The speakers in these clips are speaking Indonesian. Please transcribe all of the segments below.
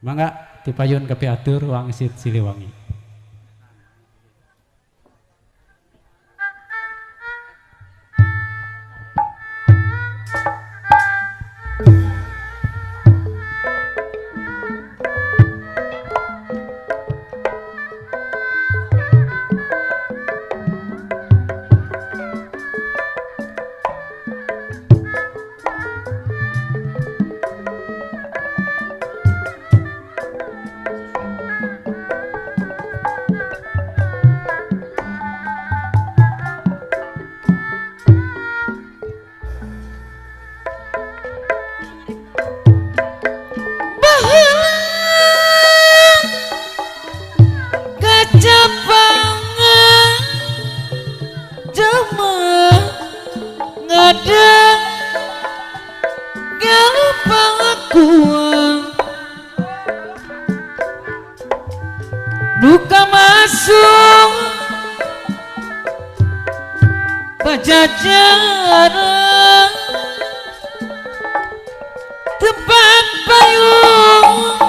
Mangga tipayun ke piatur Wangsit Siliwangi. Duka masuk pajajaran tempat payung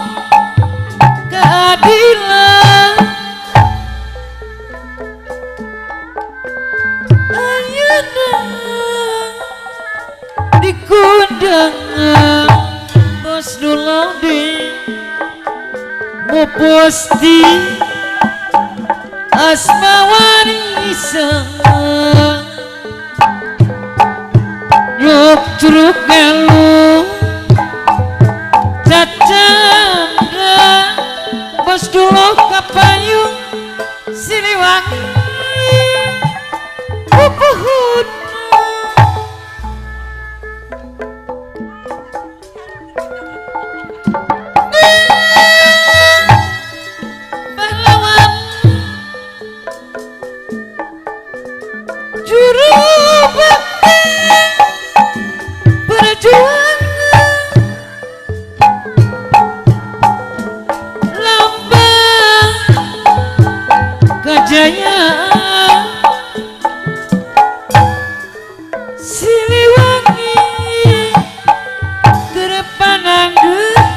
keadilan ayeuna di kundangan Bos Dulodi Muposti asma warisan Yuk curug gelu cacanda Bos dulu kapayung Siliwangi pupuhun Siliwangi terpananggeut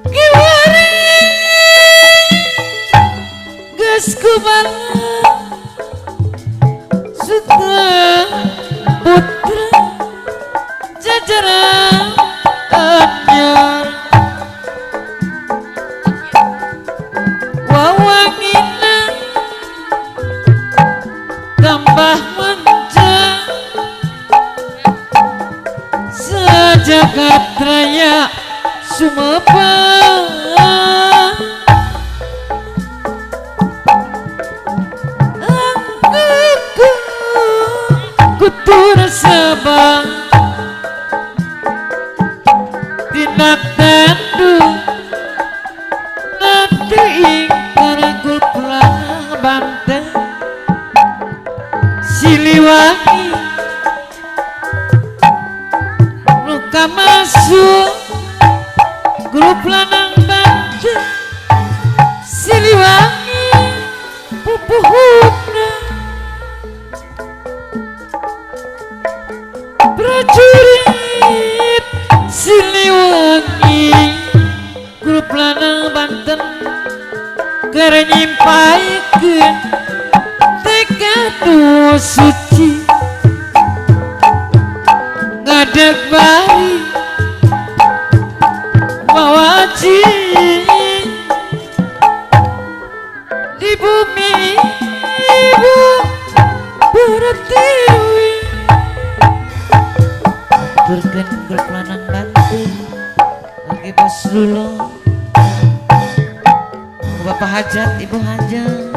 kiwari geus kumaha sutra putra jajaran anyar wawangina tambah manja sejagat raya sumebar anggeku kutur sabang tina tandu nanti ingkaragul pulang Banten Siliwangi luka masuk grup lanang Banten Siliwangi pupuhuna prajurit Siliwangi grup lanang Banten keur nyimpaikeun tekad suci ngadeg bari mawaji di bumi ibu bertiwi turkeun grup lanang Banten lagi Bos Dulo Bapak Hajat Ibu Hajat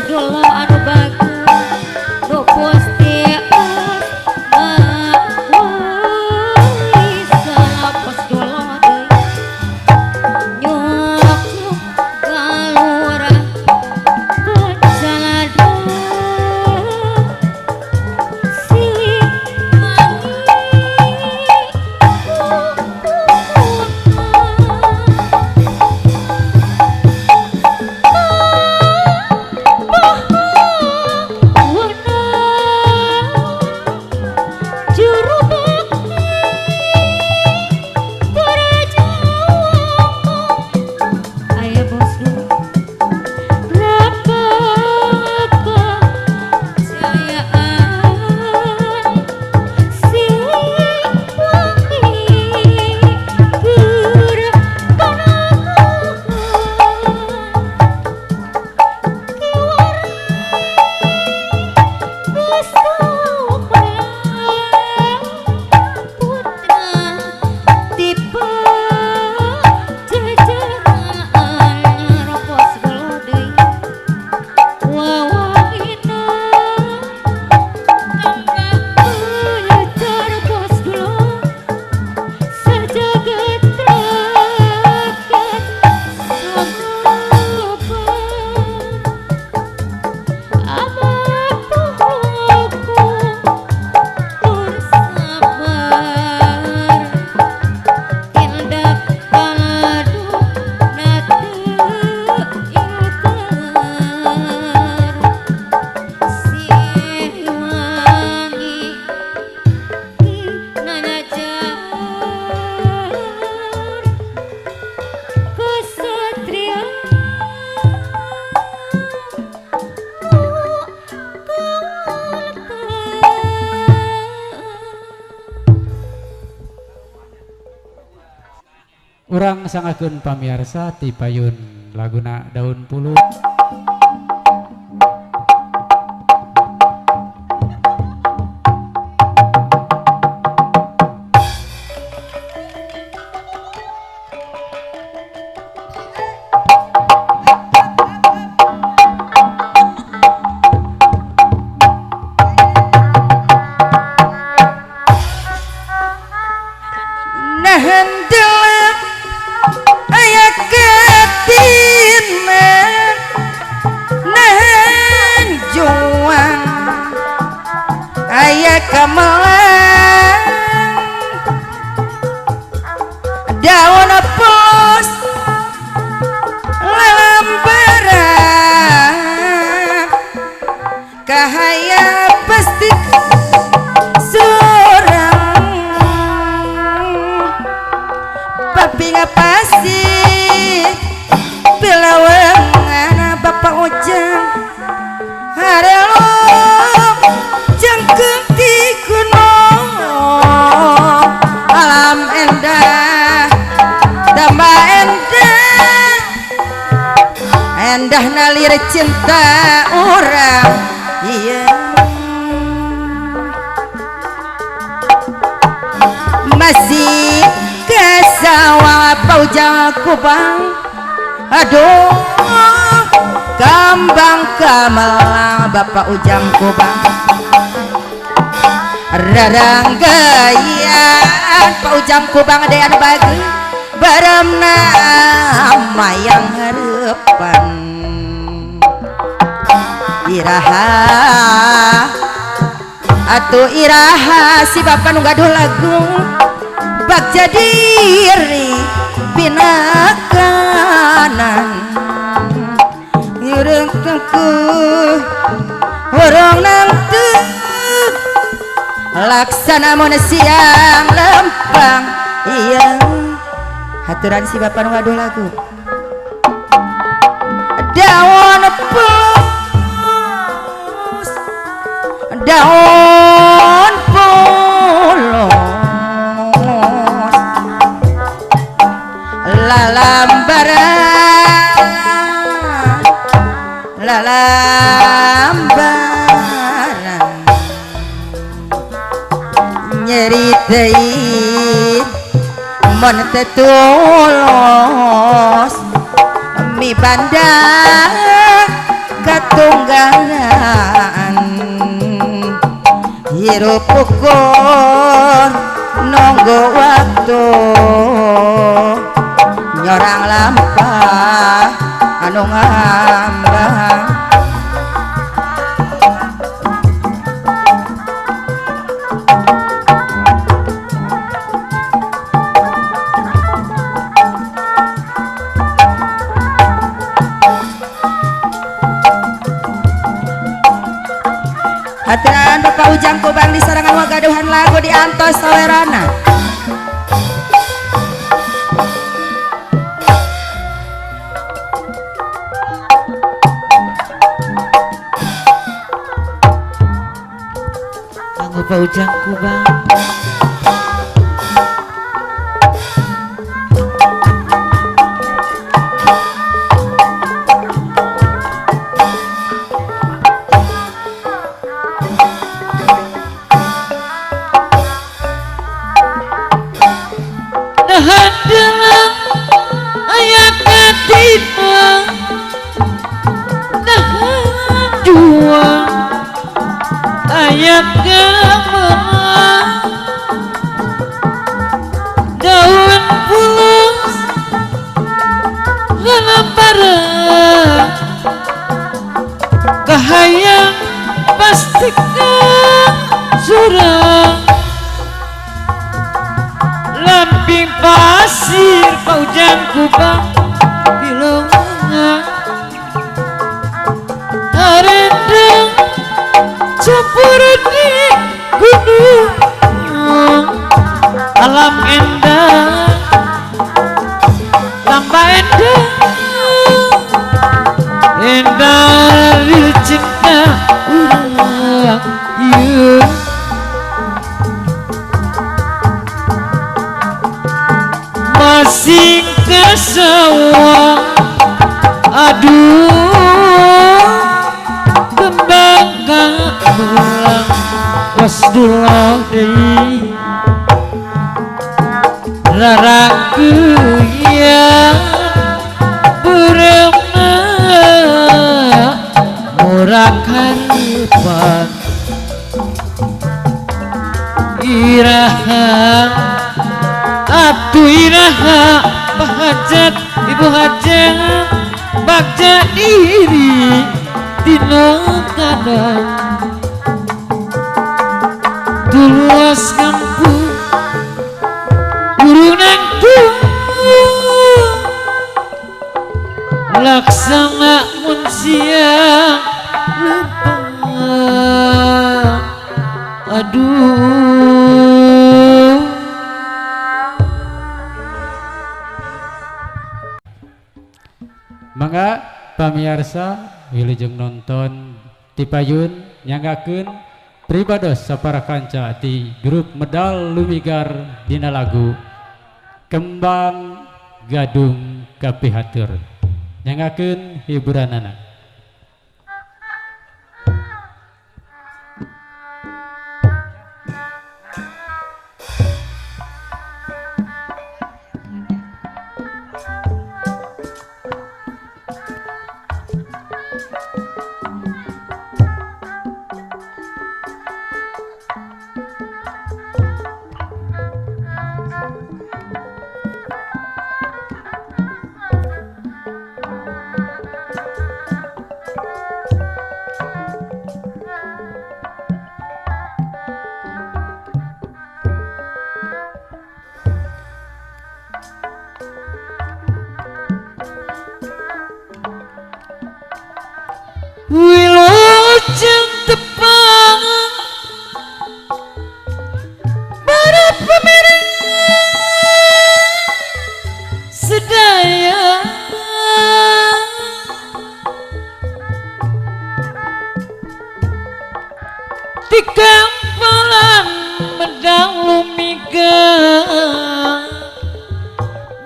dulu anu bagus nu postius bisa pos dulu nyok galura kejalado silih Urang sangakeun pamiarsa ti payun laguna Daun Puluh. Gamelan daun pos lambaran kahaya pasti surang papi ngapasi bilawangan bapak ujang harelo jengkeng di gunung alam endah tambah endah nalir cinta orang iya masih kesawa paujang kubang aduh kambang kamalang bapak ujang kubang raranggayan Pak Ujang kubang dean bagi baremna mayang harapan iraha atuh iraha si bapak nu gaduh lagu bak jadiri pinakanan urang tengku urang nanti laksana mun siang lempang iya haturan si bapak nu ngaduh lagu daun pus daun polos lalambaran nyeritain mon tetulos mi bandang katunggangan hirup ukur nunggu waktu nyorang lampah anu ngambang hatiran Bapak Ujang Kubang di sarangan wagaduhan lagu di Antos Sawerana. Kanggo Pak Ujang Kubang. Hadalah ayat ketiga dahan dua ayat keempat daun pulus dalam barang kahayang pastikan surang lamping pasir Pak Ujang Kubang bilongan harendang campur di gunung alam endah tambah endah dari cinta urang you masing ke sawah aduh kembang pulang wasdulah deui raraku yang bereuna murah karipan iraha atuh iraha bahajat ibu hajat bagja diri dina kadang tulas kampung urunang tuh laksana mun siang lupa aduh. Mangga pamirsa wilujeng nonton ti payun nyanggakeun pribados sapara kanca ti grup medal lumigar dina lagu Kembang Gadung Kapihatur nyanggakeun hiburanana. Wilujeng tepang para pemirsa sedaya di kampalan medang lumigar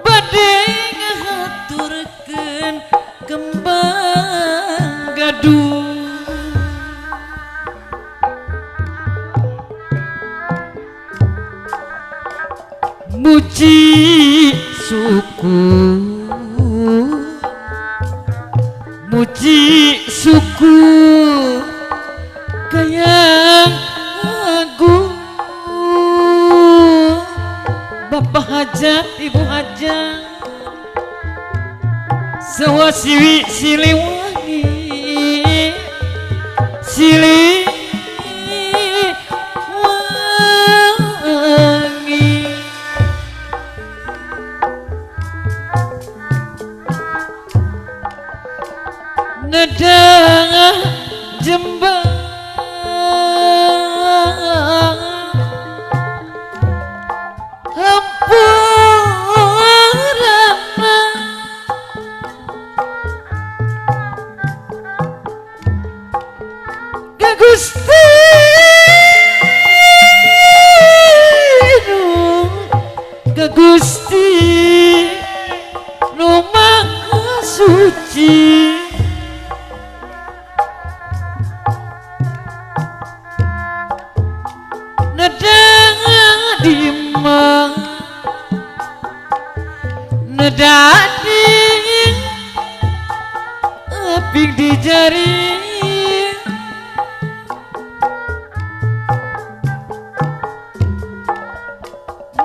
badhe ngaturkeun kembang gadung muji suku Siliwangi nedang jembang hampurana ka Gusti ka Gusti nu Maha Suci nedang dimang nedading apik di jari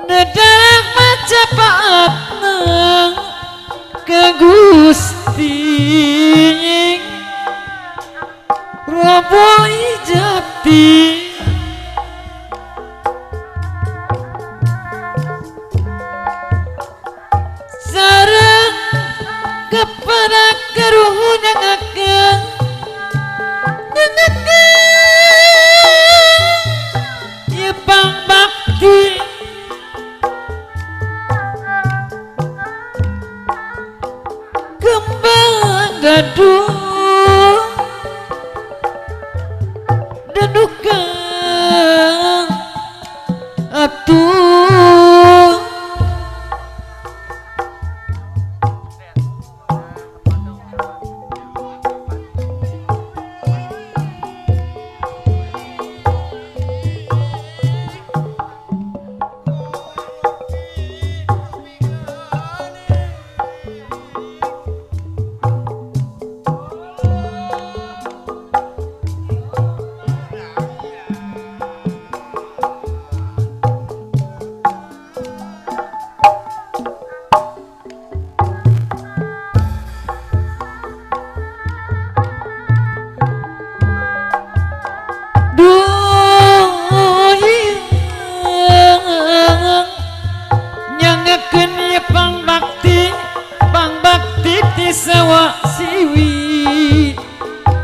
nedang macapaatna ke Gusti Robo Ijati sareng kepada keruhu nyangakeun ieu pangbakti kembang gaduh dedukan atuh nyangakeun ieu pangbakti ti sawa siwi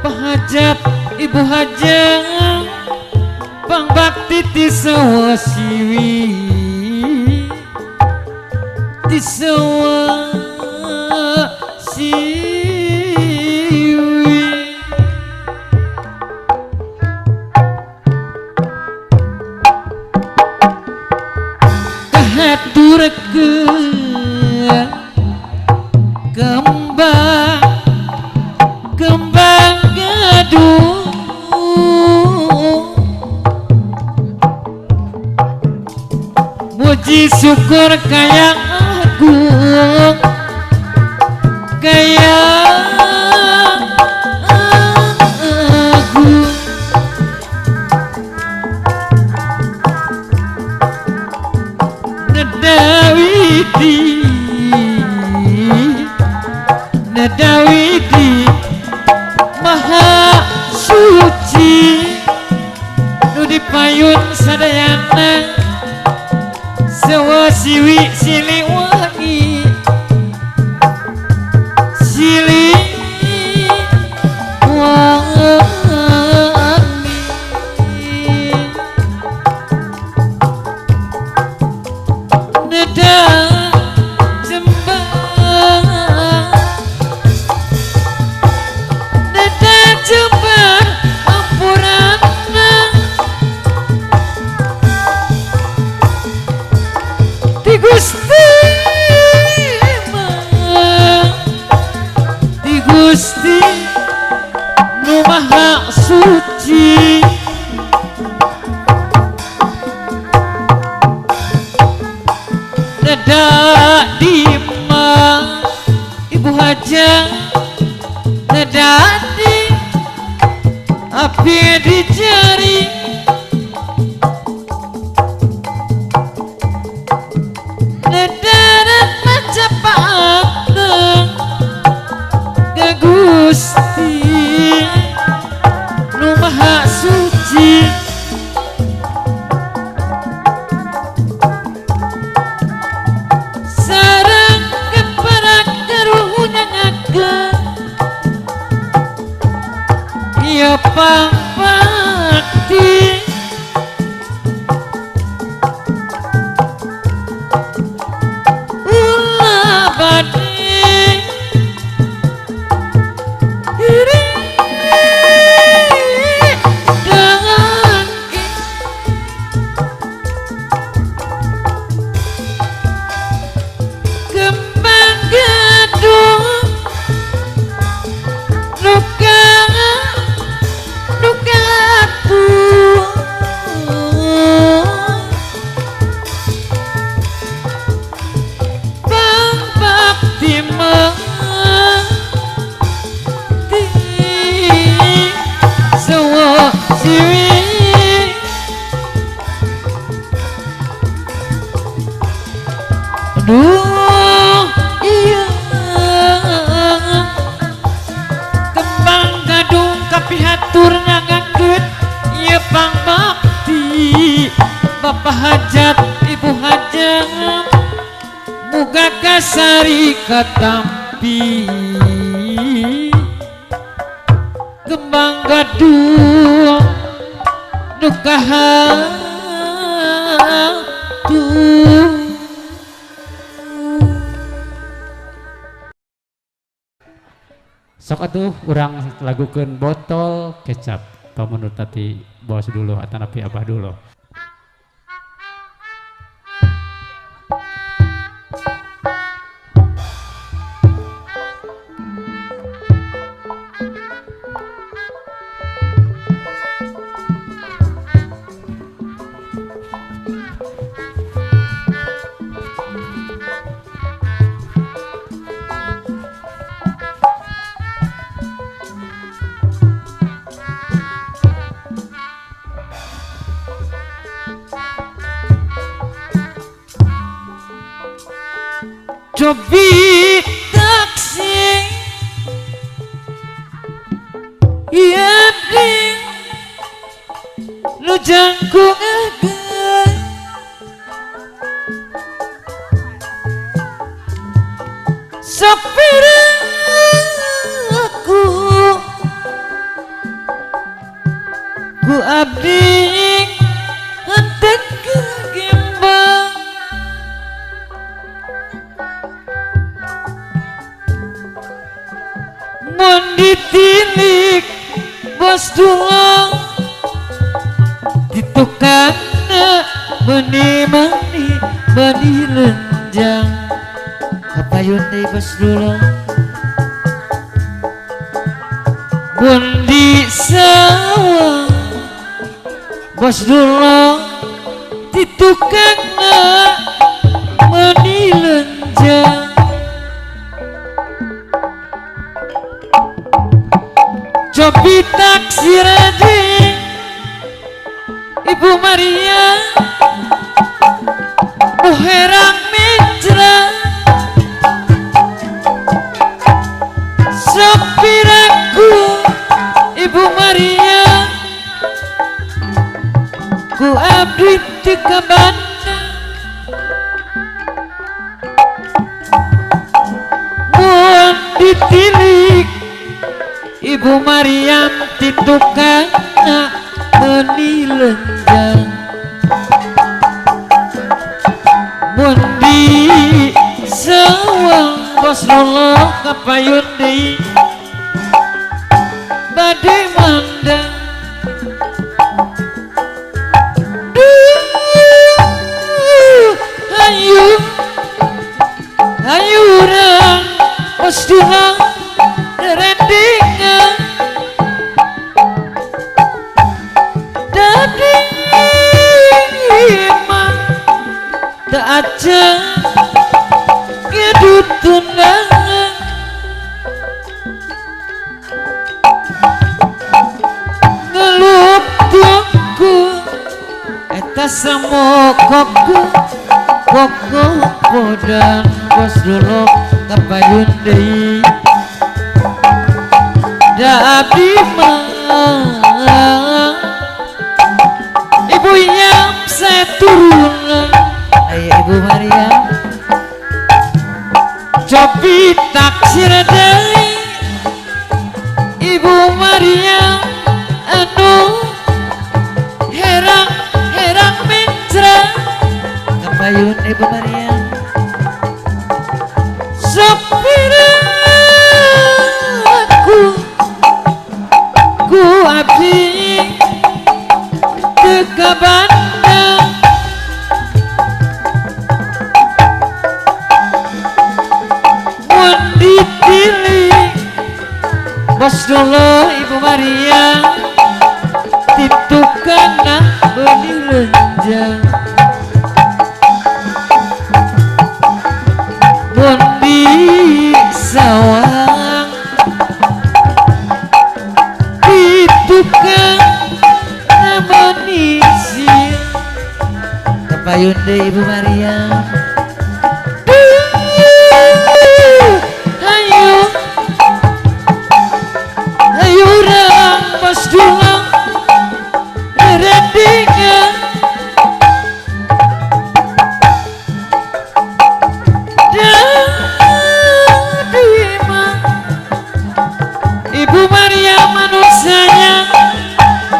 pahajat ibu hajang pangbakti ti sawa siwi ti sawa siwi kahaturkeun kembang gaduh muji syukur kaya agung kaya agung Nedawidi Maha Suci nu dipayun sadayana sawa siwi Siliwangi nedang jembang hampurana ti Gusti ti Gusti nu Maha Suci neda dimang ibu hajang nedadi api di jari nedarat macapaatna ke Gusti nu Maha bakti ulah badi iri dengan kembang gedung luka lukaku bang bakti mati semua siwi aduh iya kembang gadung kapihatur nyangakeun ieu pang bakti Bapak hajat Ibu hajat muga kasari katampi kembang gadung nu kahatur sok atuh urang lagukeun botol kecap pamunut tadi bos dulu atau napi abah dulu. cobi taksi iya ding lu jangkung agan sopir aku ku abdi hendak gimbal mun ditilik bos dulu ditukang meni-meni meni lenjang kapayun deh bos dulu mun di sawah bos dulu ditukang meni lenjang cobi taksi ready Ibu Maria herang mitra sopir aku Ibu Maria ku abdi di kabanda mun ditilik Ibu Mariam titukang meni lenjang mun di sawang bos lolo kapayun deui bade mandang ayu ayu urang bos dulang rendingan dadi imang tak aja kedut tunangan ngelup tuku eta samo koko koko podan bos dulu kapayun deui da abdi mah Ibu Yam saya turun Ayo Ibu Maria cobi taksir deui Ibu Maria anu Ibu Maria. Sepiraku ku abdi teka bandang mun dipilih bos dulu Ibu Maria titukana benih lenjang mun di sawang titukana manisir Kepayun deh Ibu Maria. ayo ayo orang pas dulang rendingan dadima Ibu Maria manusianya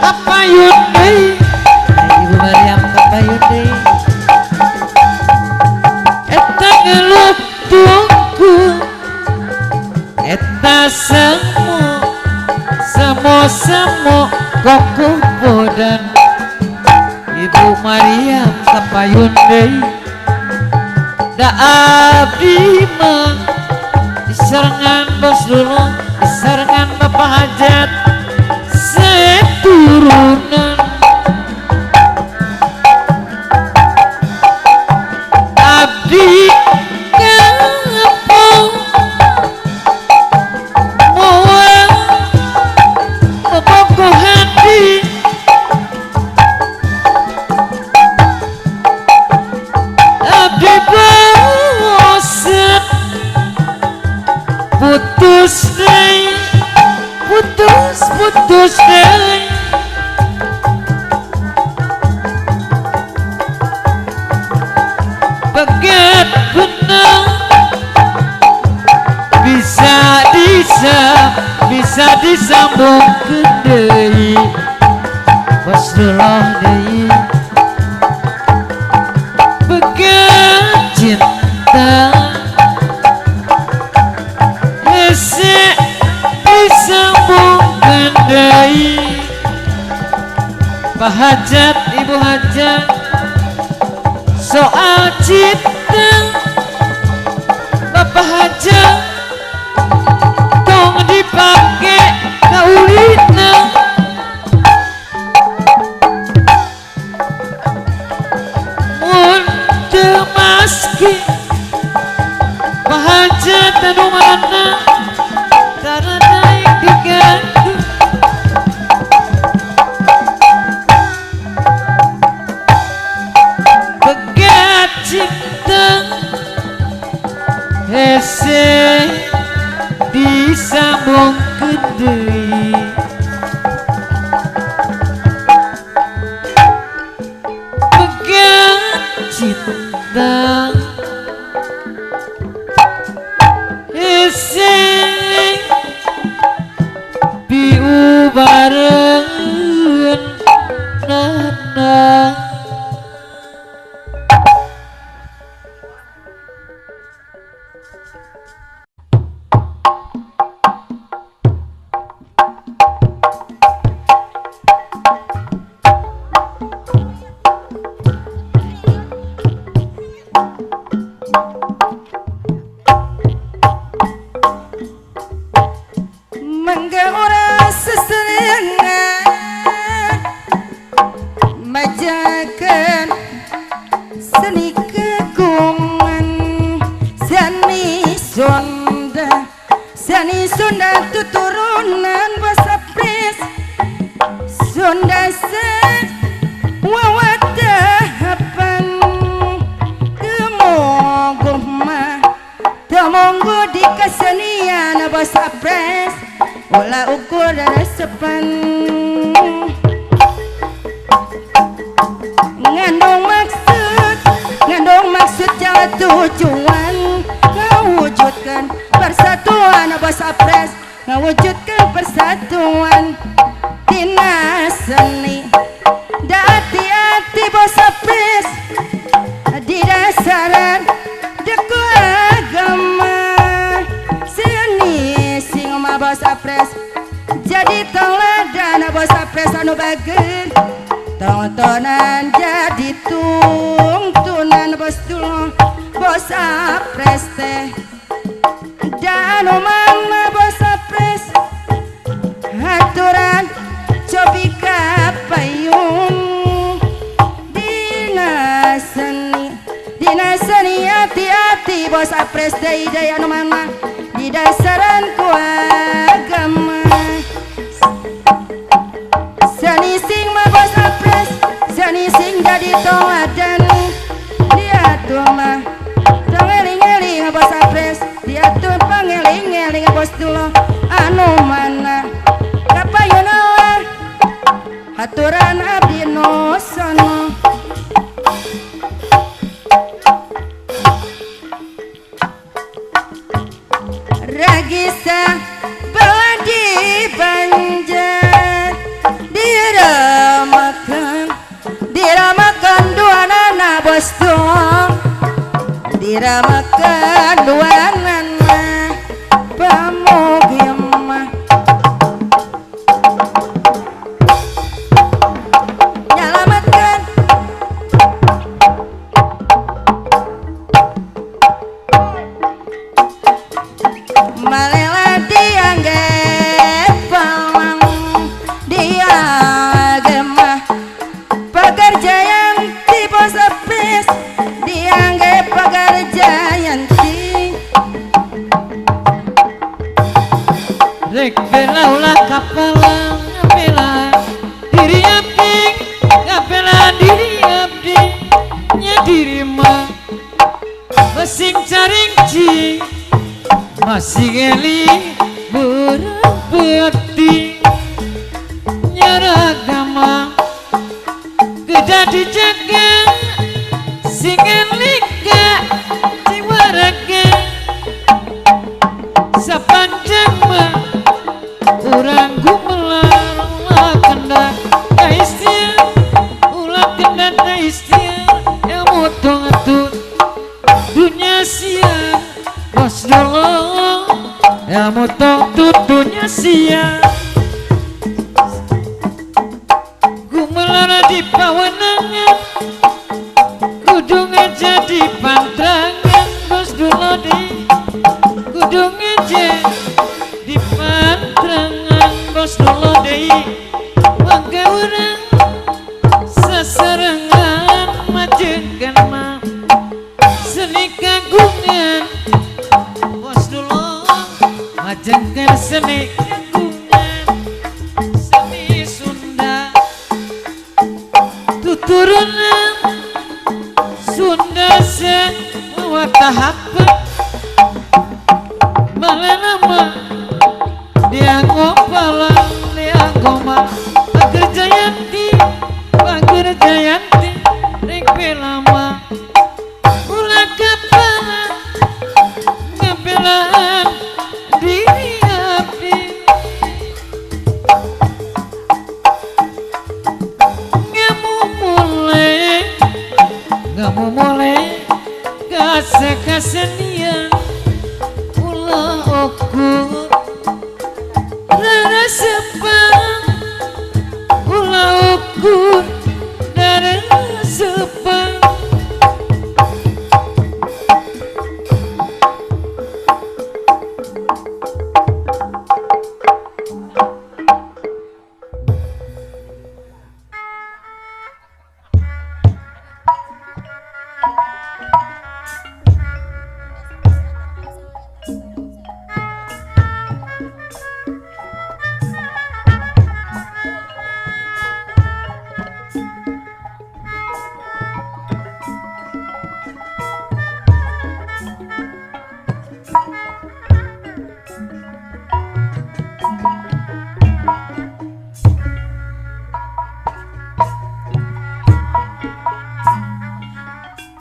apa yundai Ibu Maria kepayun deh. eta ngelup tungku eta semu koko bodan Ibu Maria kapayun deui da abdi mah diserangan bos dulu diserangan bapak hajat seturunan abdi ngapung moal bobogoh hati abdi bosen putus deui putus deui bagat benang bisa disambung ke deui bos dulu deui bagat cinta hese disambungkan deui Pak Hajat Ibu Hajat soal cinta Bapak Hajat tong dipake kaulina mun teu maski Pak Hajat anu mana tara daek digantung begat cinta hese disambung ke deui begat cinta hese diubareun nana mangga ora seserengan majakan seni kegungan seni Sunda tuturunan bahasa pres Sunda wawatahapan temonggo di kesenian bahasa pres Olah ukur dan resepan ngandung maksud jalan tujuan ngewujudkan persatuan bahasa pres ngewujudkan persatuan tina seni da hati-hati bahasa pres di dasar anu bager tontonan jadi tungtunan bos dulu bos apres teh dan mama bos apres haturan cobi kapayung dina seni hati-hati bos apres dai anu mama di dasaran ku agama seni sing mah bos apres seni sing jadi toladan dia tuh mah pangeling-eling bos apres dia tuh pangeling-eling bos dulu anu mana kapayunawa aturan abdi no sono ragisa bawa di banjar diramakan dua nana bos dong diramakan dua nana pamugim nyelamatkan malela dianggap pamang dia gemah pekerja yang tipe sepis dianggap pekerja yang rek bela ulah kapala ngabela diri abdi ngabela diri abdi nya diri mah masing caringci masih geli berempati nyaragama geda dijaga singen lika jiwaraga sapanjang mah urang gumelar ulah kendak taistia ulah kendak taistia yang motong atut dunia sia bos dulu yang motong tutunya sia gumelar di pawanangan kudungnya jadi pantrangan bos dulu di kudungnya jadi pantrangan bos dulu di warga orang seserengan majengan mah seni kagungan bos dulu majengan seni kagungan seni Sunda tuturunan Sunda se watahap malah nama dia ngopalang dia ngoma Bagir Jayanti rek belama ulah kapala ngabelaan diri abdi ngamumule kasenian ulah okur rara sepang ulah ukur rara sepang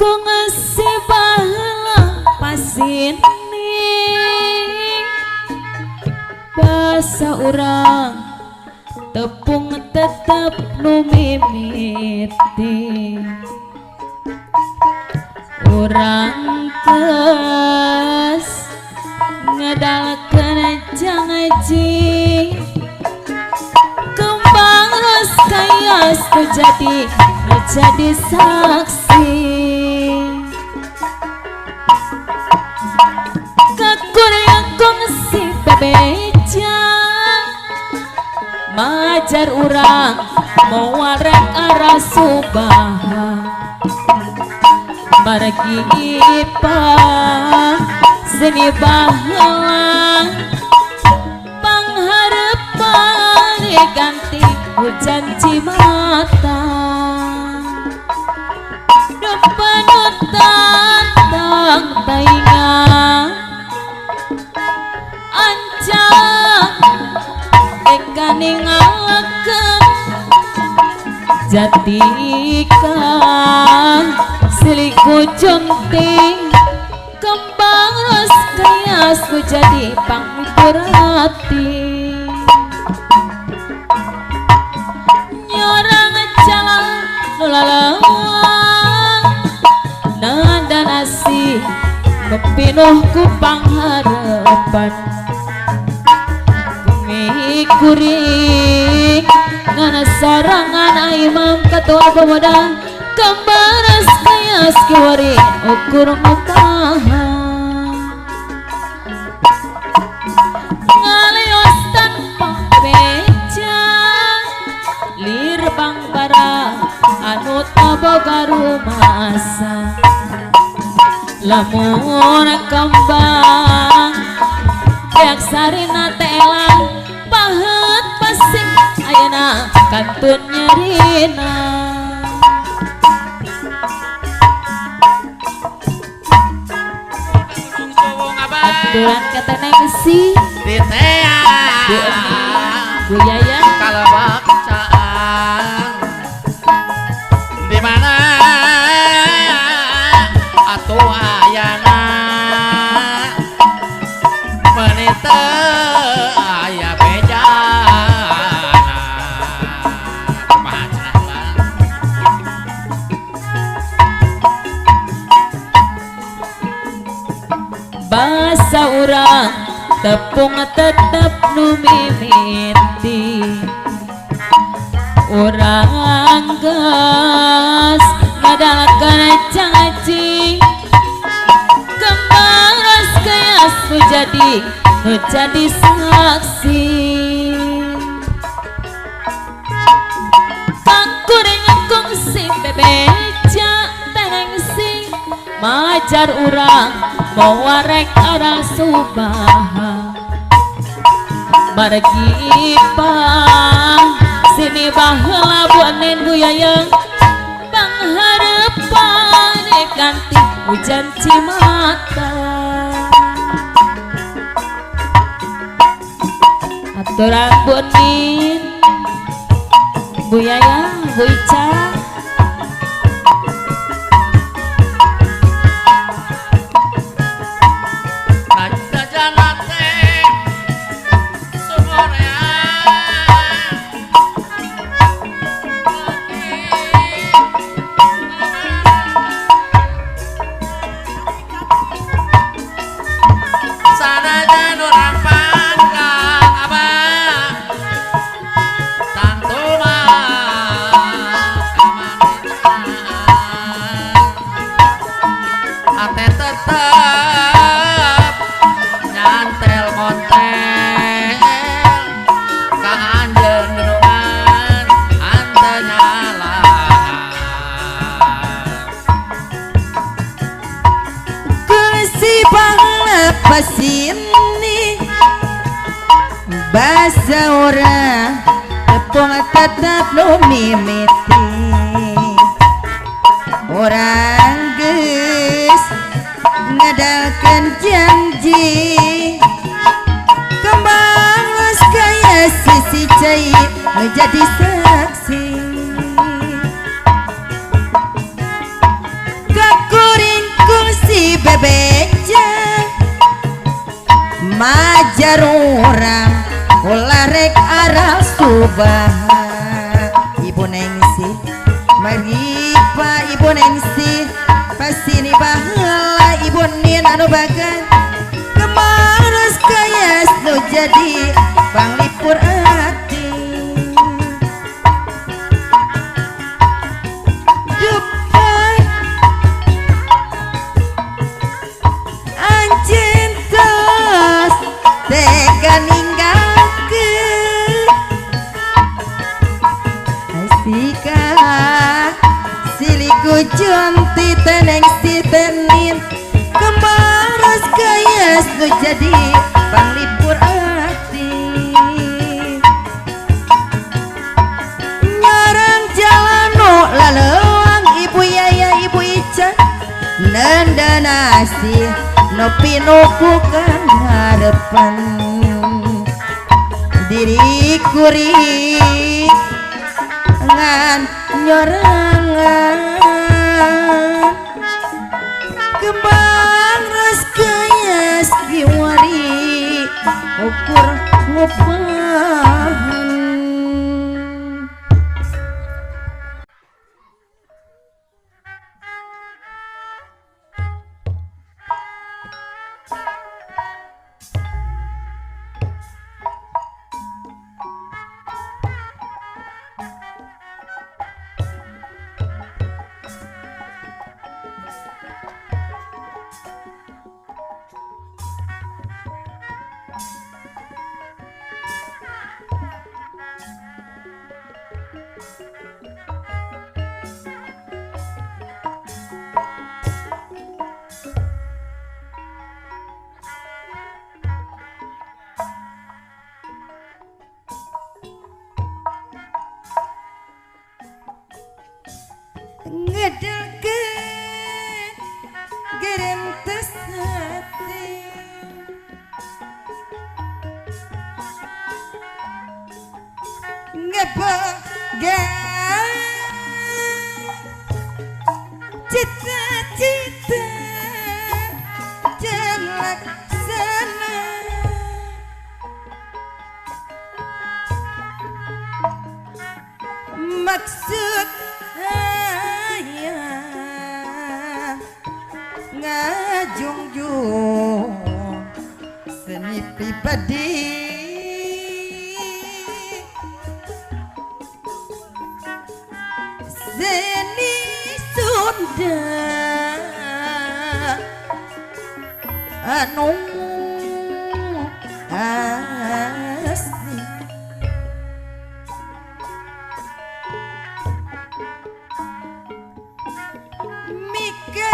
kok ngasih bahala pasini bahasa orang tepung tetap nu mimiti orang tes ngedalkeun aja ngaji kembang nu jadi saksi kakurang kongsi bebeja majar urang mau warek arah subaha margi ipang seni baheula pangharepan ganti hujan cimata depanutan tang tainga ancang dekani ngalakeun jatikan seliku junting kembang ros kayas ku jadi panghibur hati nyorang jalan nulalawang nanda nasi kepinuh ku pangharapan bumi kuring ngana sorangan imam ketua pemuda kembaras kayas kiwari ukur mutaha ngalios tanpa beja lir bangbara anu taboga rumasa lamun kembang beak sarina telang pahet pasing ayeuna kantun nyerina aturan kata nengsi Ditea Bu Yayan kalebak caang di mana atuh ayana menite aya bejana kumaha cenah Bang bahasa urang tepung tetep nu mimiti urang geus ngadalakeun caci kembang ras kayas nu jadi saksi kakuring kongsi bebeja tenengsi majar urang mau warek arah subaha margi ipang sini baheula buanin Bu Yayang pangharepan ganti hujan cimata aturan buanin Bu Yayang Bu Ica tetep nyantel montel ka anjeun gendongan ante nyalahan kursi panglepas ini bahasa orang tepung tetap nu mimiti orang geus ngadakeun janji kembang los kaya sisi cai menjadi saksi kakuring kursi bebeja majar orang ulah rek arah subaha ibu nengsi mari pa ibu nengsi pasini baheula ibu nin anu bagan kemaras kayas nu jadi panglipur ati Tika siliku jonti teneng si tenin kemaras gayas nu jadi panglipur hati nyarang jalano lalewang ibu Yaya ibu Ica nanda nasi nopi nukukan harapan diri kuring ngan nyorangan kembang ras gayas kiwari ukur ngupahan ngedelkeun gerentes hati ngebagan cita-cita jelaksana maksud ngajungjung seni pribadi seni Sunda anu asli Mika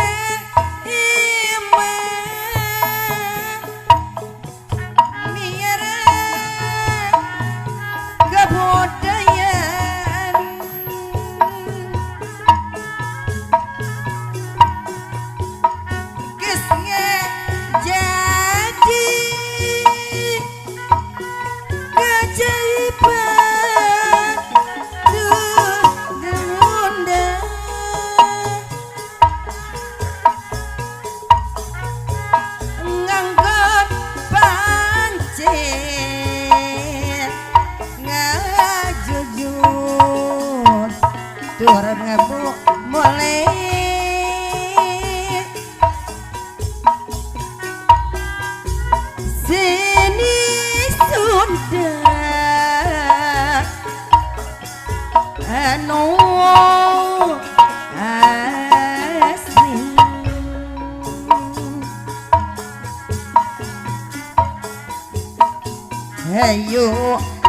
Hayu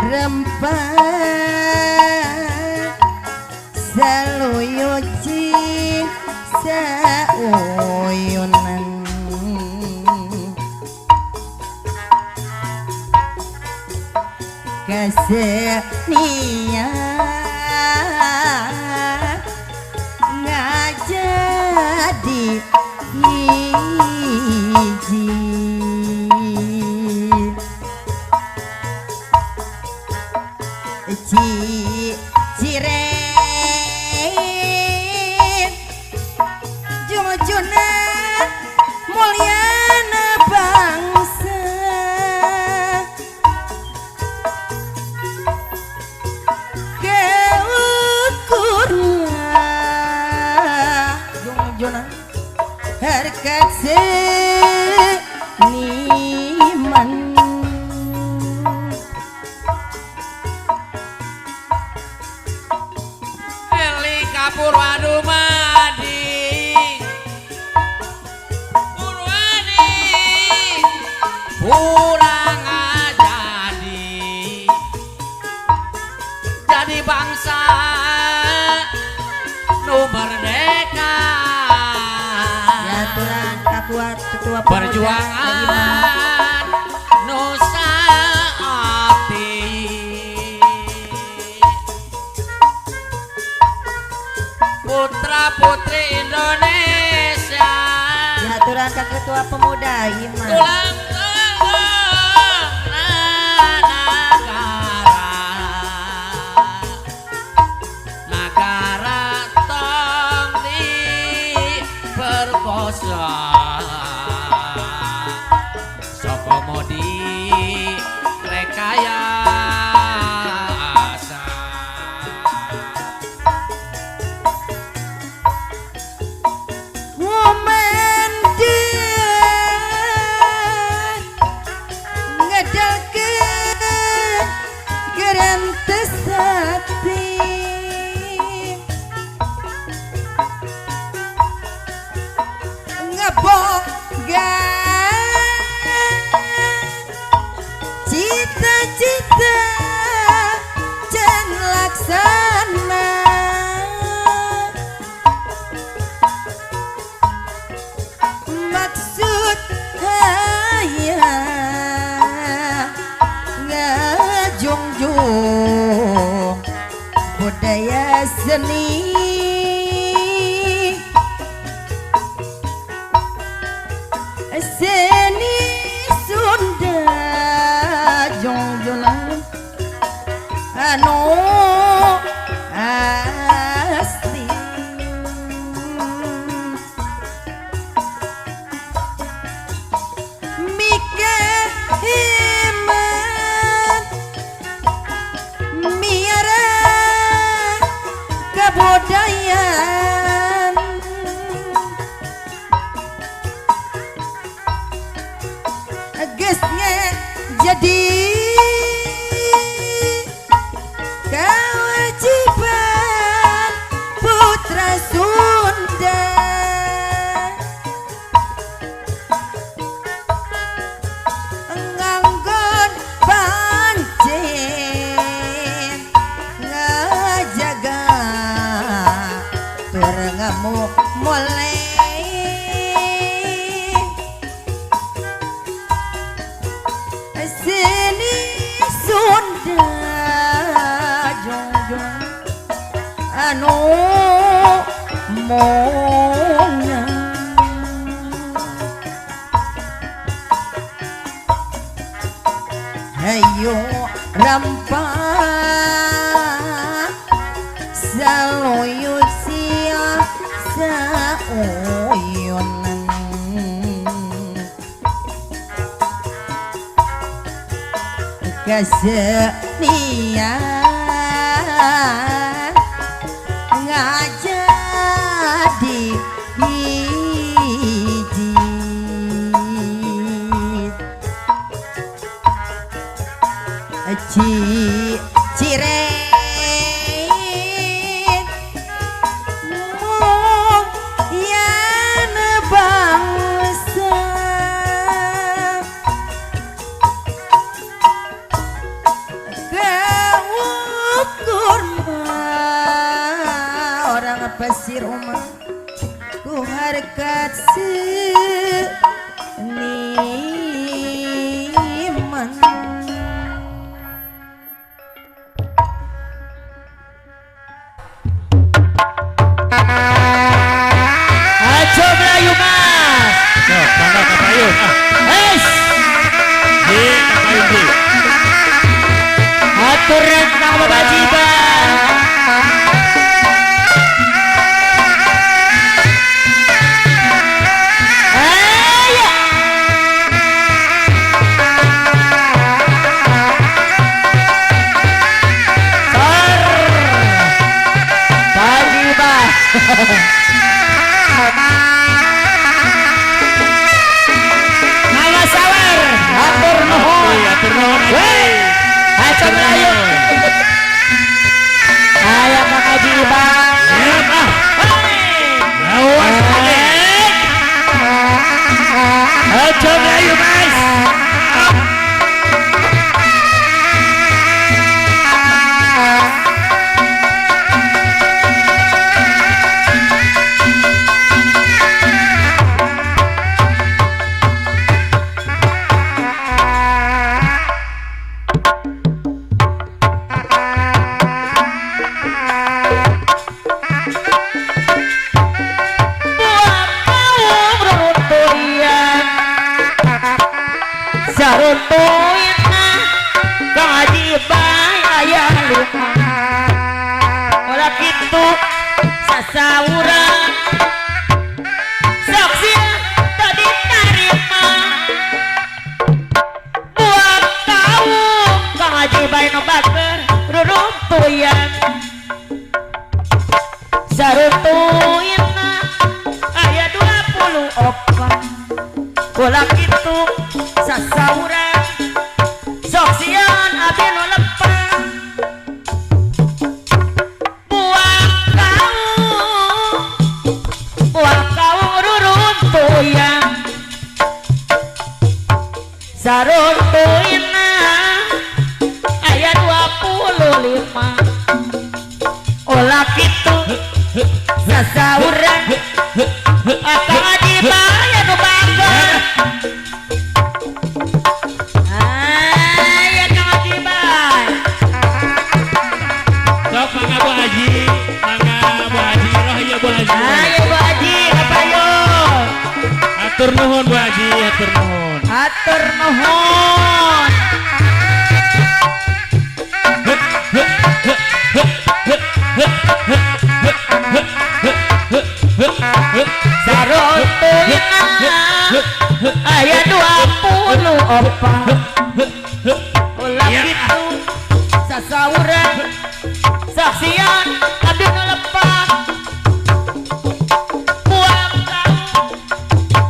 rempah saluyuci sauyunan kesenian ngajadi hiji ciren jujuna mulyana bangsa keukurna jujuna harkat seniman Purwadumadi kurang jadi bangsa ketua pemuda Lagi mah. perjuangan Nusa Ati putra putri Indonesia Diaturan ke ketua pemuda Ima. tulang negara tong diperkosa sapa modi rekayasa Woman ngedalkeun gerentes hati ngeboga cita-cita can laksana maksud hayang ngajungjung budaya seni seni Sunda jongjonan anu asli Mika Himan Miara kebudayaan gesnya jadi kewajiban putra Sunda nganggon pancen ngajaga tur ngamuk mulai seni Sunda jongjong anu mongnya hayo rampak saloyo sia saoyonan kesenian ngajadi hiji ciren mung yan bangsa keukur orang pasir rumah ku harkat seniman Ajo Melayu Mas. Yo, tangga ke payung. Wes. Di ke payung di. Atur nang kewajiban. Ayo. sasaurang sok sia teu ditarima buat kaum Kang Haji bae nu bager rurumpuyan saruntuinna aya 24 ulah kitu sasaurang sok sieun abdi nu lempang buah kaum ruruntuyan saruntuinna aya 25 ulah kitu sasaurang Kang Haji bae nu bager aya Kang Haji bae Sok mangga Bu Haji, mangga Bu Haji, roh ya Bu Haji. ayo Bu Haji kapayon Hatur nuhun Bu Haji, hatur nuhun. atur nuhun saruntuinna aya 24 ulah kitu sasaurang saksian abdi nu lempang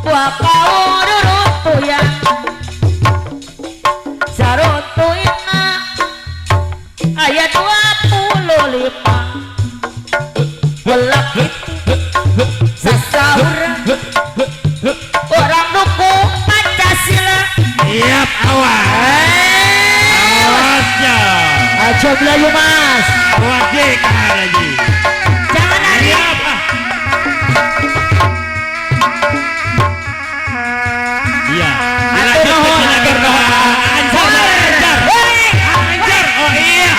buah kaum ruruntuyan saruntuinna aya 25 ulah kitu sasaurang orang duku Pancasila Siap awas. Awasnya. aja belayu mas Wajib Kang Haji. jangan lari Siap ah. Iya. Hatur nuhun. Anjar. Oh iya.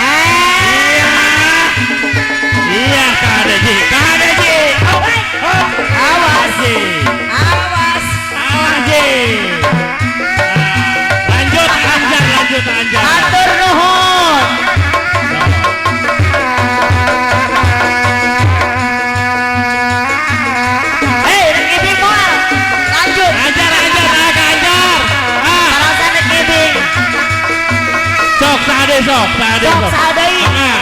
Iya Kang Haji. Kang Haji. awas Haji. awas Haji. Lanjut Anjar. atur nuhun ibing moal lanjut Anjar. Ah, alasan ibing sok sade. sok sadai Ah.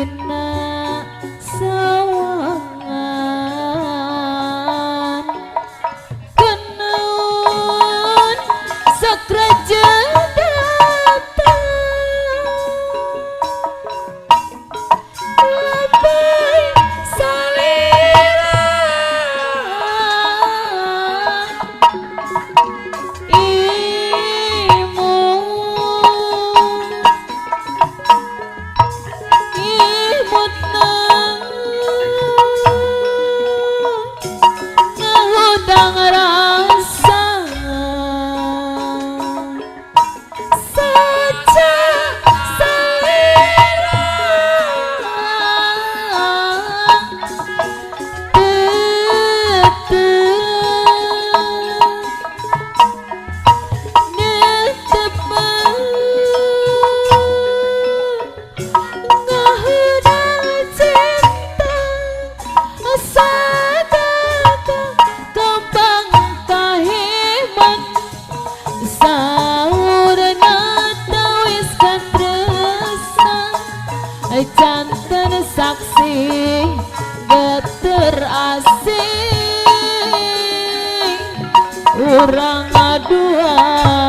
dina sawangan kenaon sakraja datang labai salira ngahudang rasa saja selera ngahudang cinta sadada kembang kahiman saurna tawiskan tresna jantan saksi geter asing urang aduaan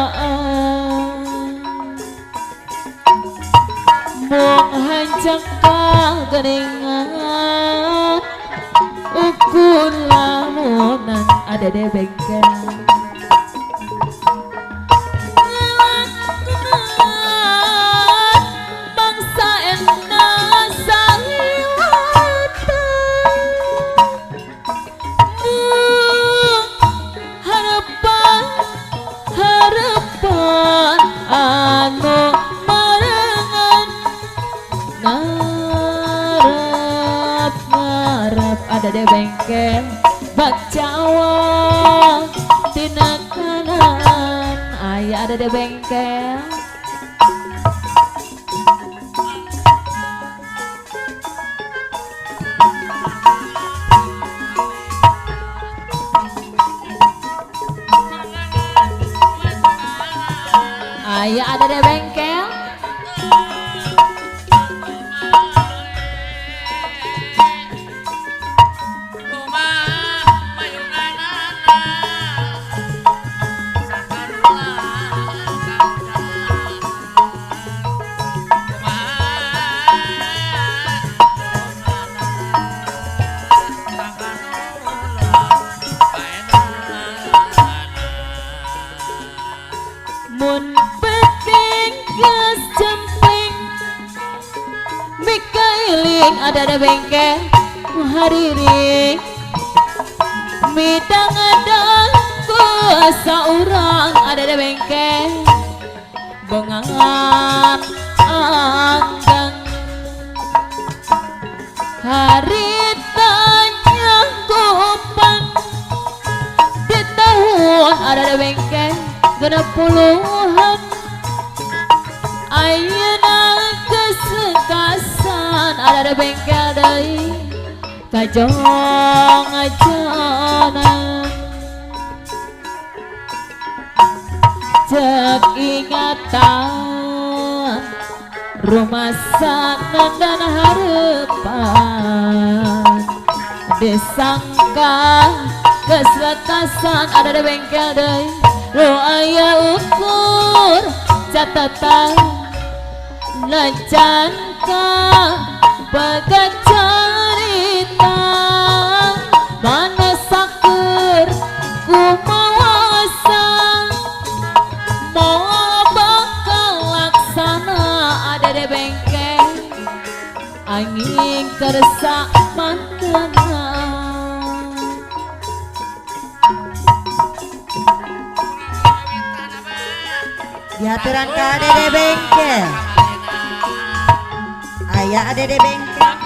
mung hancak kageningan ukun lamunan ada di bengkel bangsa ena sangiwata harapan harapan anu marangan ngarep ngarep ada di bengkel bak Jawa tina kanan ayah ada di bengkel ayah ada di bengkel mun penting gas jemping mikailing ada di bengkel hariri midang ada kuasa orang ada di bengkel bengangan anggang haritanya gopan di tahun ada di bengkel genap puluhan ayeuna kesekasan ada di bengkel deui kajong ajanan cek ingatan rumah sana dan harapan disangka kesekasan ada di bengkel deui lo aya ukur catatan lancanka bagat cerita mana saker kumawasa mau bakal laksana ada di bengkel angin kersa mantena diaturan ke adede bengkel ayah adede bengkel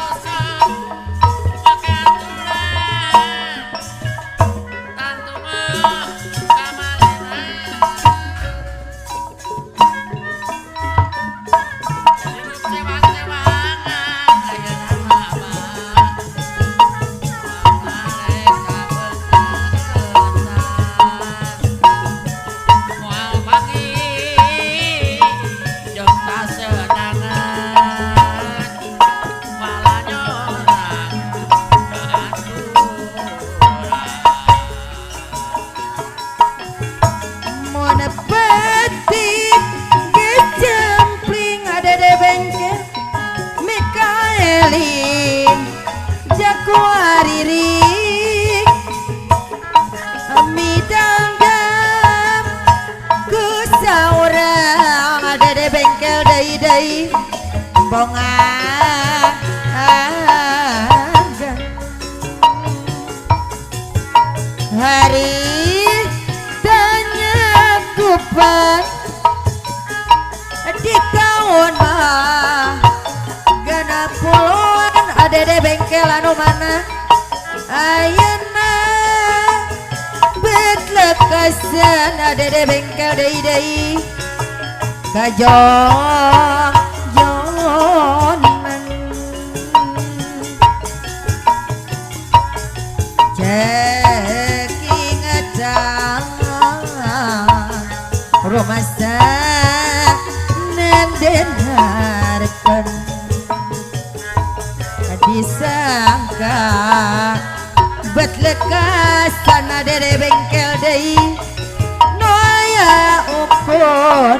deui bongan hari tanya kupan di tahun genap puluhan adede bengkel anu mana ayeuna bet lekasan adede bengkel deui kajong jonan cek ingatan rumasa nenden harapan disangka bet lekasan adede bengkel deui noya ukur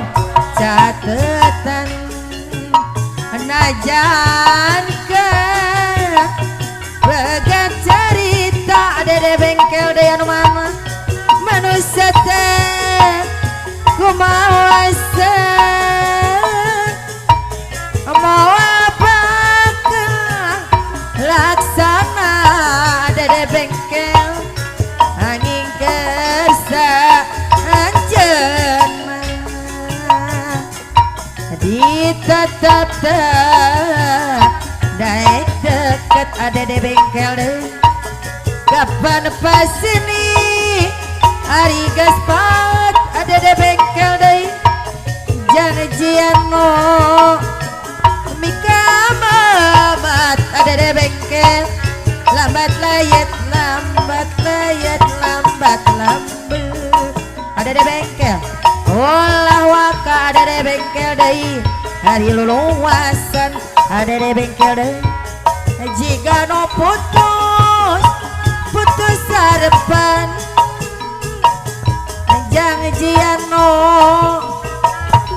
catatan najan ke bagat cerita adede bengkel deui anu mama manusia teh kumaha mau apakah laksana adede bengkel angin kersa anjeun ditetep naik deket adede bengkel deui kapan pas ini hari gaspat adede bengkel deui janjian no mika mamat adede bengkel lambat layet lambat adede bengkel ulah waka adede bengkel deui hari luluasan adede bengkel deui jika no putus harapan janjian no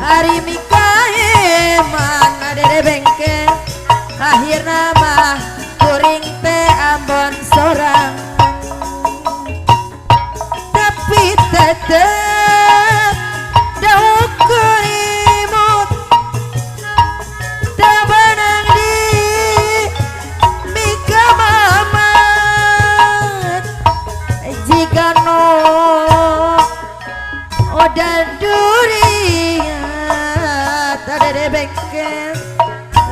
hari mikaeman adede bengkel akhirna mah kuring teh ambon sorang tapi tetep dauk kurimut tak benang di mika mamat jika no odan durian adede bengkel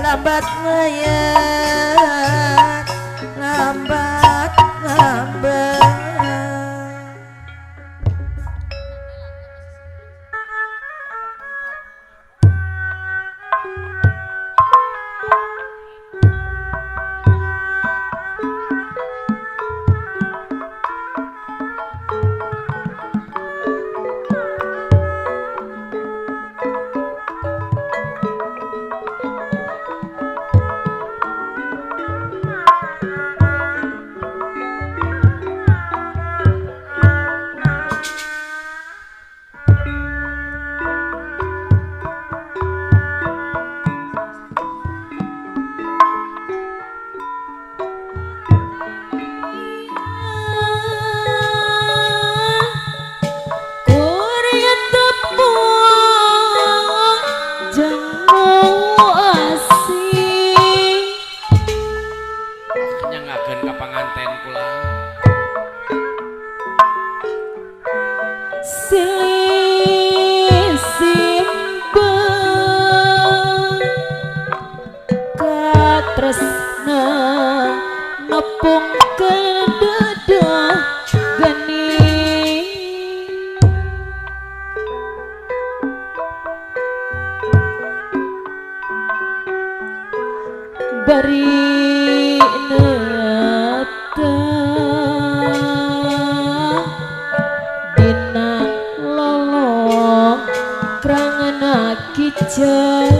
lambat layat lambat bari neta dina lolong krangana kiceun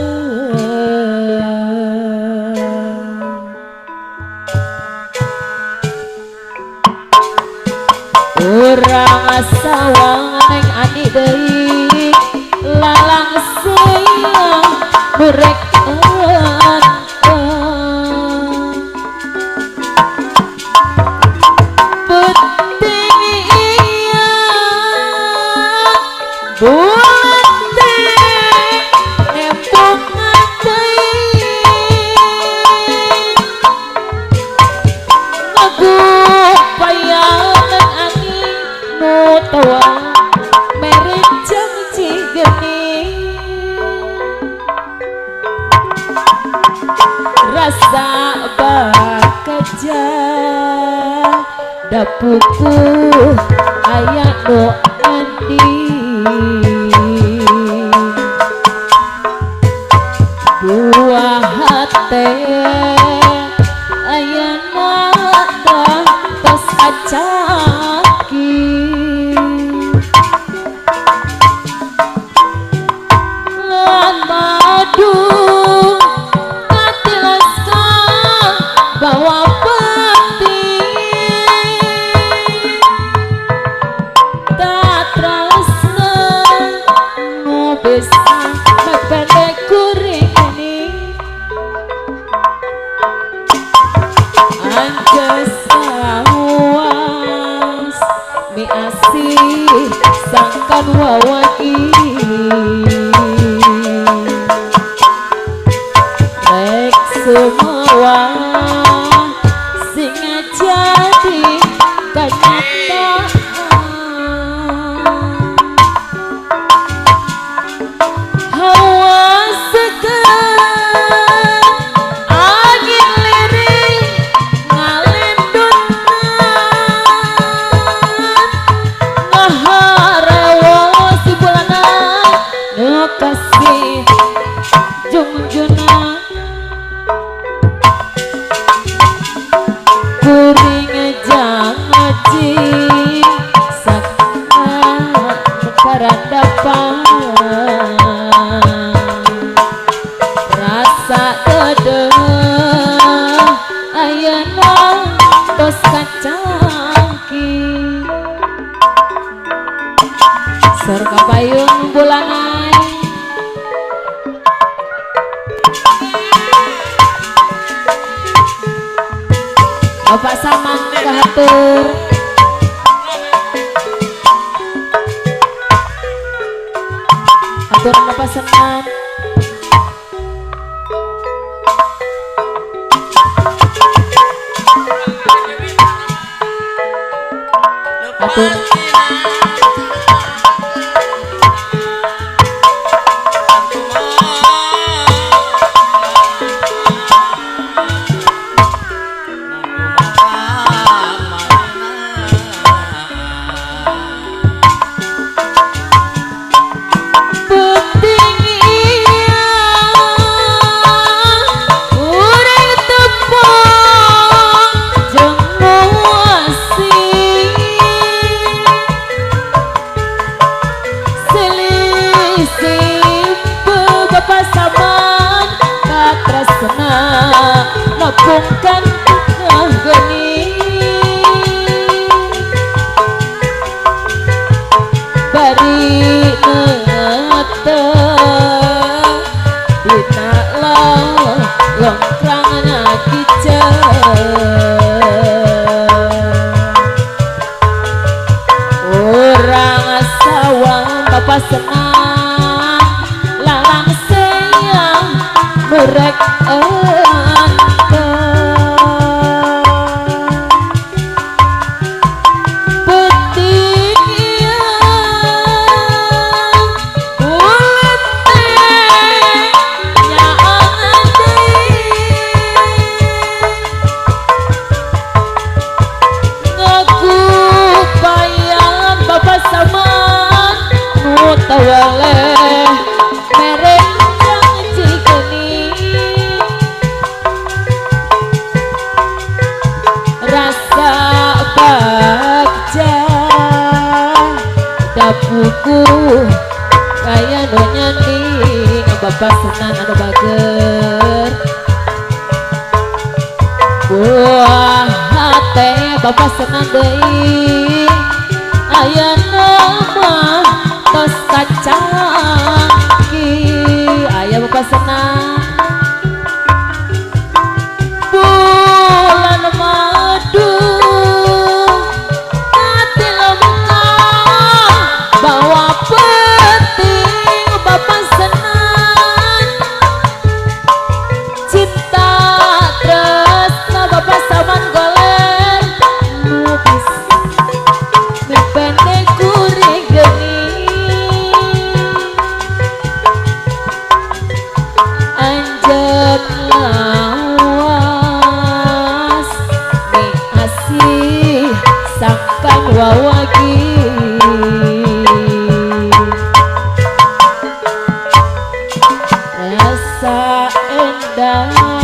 urang sawang neng ani deui lalang sayang murek bulan teh nembung rasa bakaja dapuku aya no andi buah hati aya nada tos acaki lan madu katilaskan bawa peti tak tresna nu bisa mepene kuring ini anjes awas mi asih sangkan wawai rek semua sing jadi kenyataan hawa segar angin lirik ngalindungan ngaharewo si bulanan nu kasih jungjuna kuring jangaji sakna karandapan rasa dede ayeuna tos kacangki surga payung bulanai Bapak Saman kahatur atur Bapak Saman atur napungkan geni bari nete dina longkrangna kice orang sawang bapak senang lalang sayang merek tawaleh merek yang cikeni rasa bagja dapuku kaya no nyandi bapak senang anu bager buah hati bapak senang deui aya nama tos kacangki aya bapak senang bulan madu hati lemah bawa penting bapak senang cinta tresna bapak saman goler lupis mepene kuring geni rasa endah